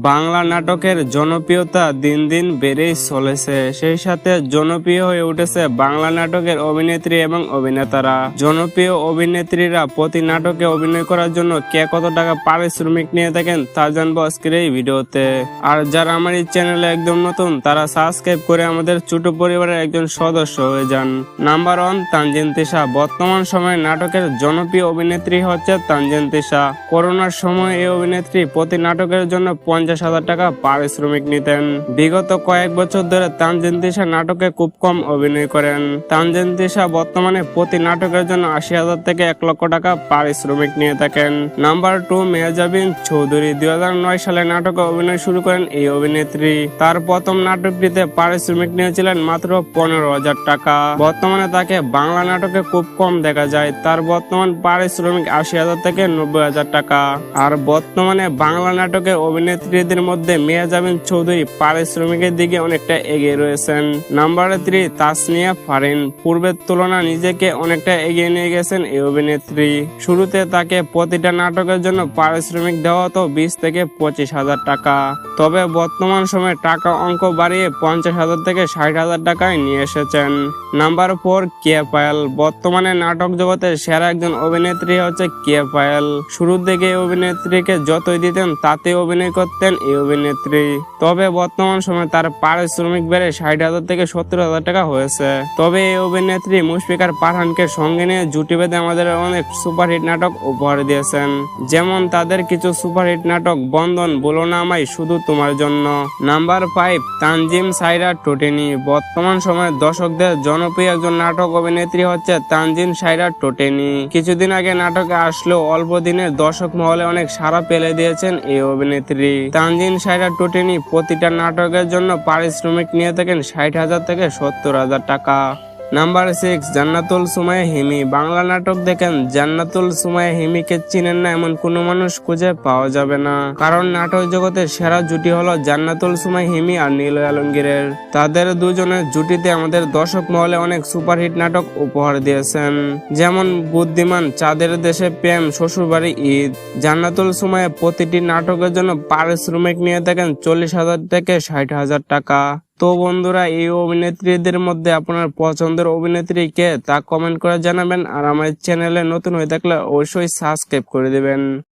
বাংলা নাটকের জনপ্রিয়তা দিন দিন বেড়েই চলেছে। সেই সাথে জনপ্রিয় হয়ে উঠেছে বাংলা নাটকের অভিনেত্রী এবং অভিনেতারা। জনপ্রিয় অভিনেত্রীরা প্রতি নাটকে অভিনয় করার জন্য কে কত টাকা পারিশ্রমিক নিয়ে থাকেন তা জানবো আজকের এই ভিডিওতে। আর যারা আমার এই চ্যানেলে একদম নতুন তারা সাবস্ক্রাইব করে আমাদের ছোট পরিবারের একজন সদস্য হয়ে যান। নাম্বার 1, তানজিন তিশা। বর্তমান সময়ে নাটকের জনপ্রিয় অভিনেত্রী হচ্ছে তানজিন তিশা। করোনার সময় এই অভিনেত্রী প্রতি নাটকের জন্য 50,000 টাকা পারিশ্রমিক নিতেন। বিগত কয়েক বছর ধরে তানজিন তিশা নাটকে খুব কম অভিনয় করেন। তানজিন তিশা বর্তমানে প্রতি নাটকের জন্য 80,000 থেকে 1 লক্ষ টাকা পারিশ্রমিক নিয়ে থাকেন। নাম্বার 2, মেহজাবিন চৌধুরী। 2009 সালে নাটকে অভিনয় শুরু করেন এই অভিনেত্রী। তার প্রথম নাটকটিতে পারিশ্রমিক নিয়েছিলেন মাত্র 15,000 টাকা। বর্তমানে তাকে বাংলা নাটকে খুব কম দেখা যায়। তার বর্তমান পারিশ্রমিক 80,000 থেকে 90,000 টাকা। আর বর্তমানে বাংলা নাটকে অভিনেত্রীদের মধ্যে মেহজাবিন চৌধুরী পারিশ্রমিকের দিকে অনেকটা এগিয়ে রয়েছেন। নাম্বার 3, তাসনিয়া ফারিন। পূর্বের তুলনায় নিজেকে অনেকটা এগিয়ে নিয়ে গেছেন এই অভিনেত্রী। শুরুতে তাকে প্রতিটা নাটকের জন্য পারিশ্রমিক দেওয়া হতো 20 থেকে 25,000 টাকা। তবে বর্তমান সময়ে টাকা অঙ্ক বাড়িয়ে 50,000 থেকে 60,000 টাকায় নিয়ে এসেছেন। নাম্বার 4, কেয়া পায়েল। বর্তমানে নাটক জগতের সেরা একজন অভিনেত্রী হচ্ছে কেয়া পায়েল। শুরুর দিকে এই অভিনেত্রীকে যতই দিতেন তাতে অভিনয় করতেন এই অভিনেত্রী। তবে বর্তমান সময়ে তার পারিশ্রমিক বেড়ে 60,000 থেকে 70,000 টাকা হয়েছে। তবে এই অভিনেত্রী মুশফিকার পাঠানকে সঙ্গে নিয়ে জুটি বেঁধে আমাদের অনেক সুপারহিট নাটক উপহার দিয়েছেন। যেমন তাদের কিছু সুপারহিট নাটক বন্ধন, বলো না আমায়, শুধু তোমার জন্য। নাম্বার 5, তানজিম সাইরা টোটেনি। বর্তমান সময়ে দর্শকদের জনপ্রিয় একজন নাটক অভিনেত্রী হচ্ছে তানজিম সাইরা টোটেনি। কিছুদিন আগে নাটকে আসলেও অল্প দিনের দর্শক মহলে অনেক সাড়া পেলে দিয়েছেন এই অভিনেত্রী। তানজিম সাইরা টোটেনি প্রতিটা নাটকের জন্য পারিশ্রমিক নিয়ে থাকেন 60,000 থেকে 70,000 টাকা। নাম্বার 6, জান্নাতুল সুমাইয়া হিমি। বাংলা নাটক দেখেন জান্নাতুল সুমাইয়া হিমিকে চিনেন না এমন কোনো মানুষ খুঁজে পাওয়া যাবে না। কারণ নাটক জগতের সেরা জুটি হলো জান্নাতুল সুমাইয়া হিমি আর নীল আলমগীরের। তাদের দুজনের জুটিতে আমাদের দর্শক মহলে অনেক সুপারহিট নাটক উপহার দিয়েছেন। যেমন বুদ্ধিমান, চাঁদের দেশে প্রেম, শ্বশুরবাড়ি ঈদ। জান্নাতুল সুমাইয়া প্রতিটি নাটকের জন্য পারিশ্রমিক নিয়ে থাকেন 40,000 থেকে 60,000 টাকা। তো বন্ধুরা, এই অভিনেত্রীদের মধ্যে আপনার পছন্দের অভিনেত্রী কে তা কমেন্ট করে জানাবেন। আর আমার চ্যানেলে নতুন হয়ে থাকলে অবশ্যই সাবস্ক্রাইব করে দিবেন।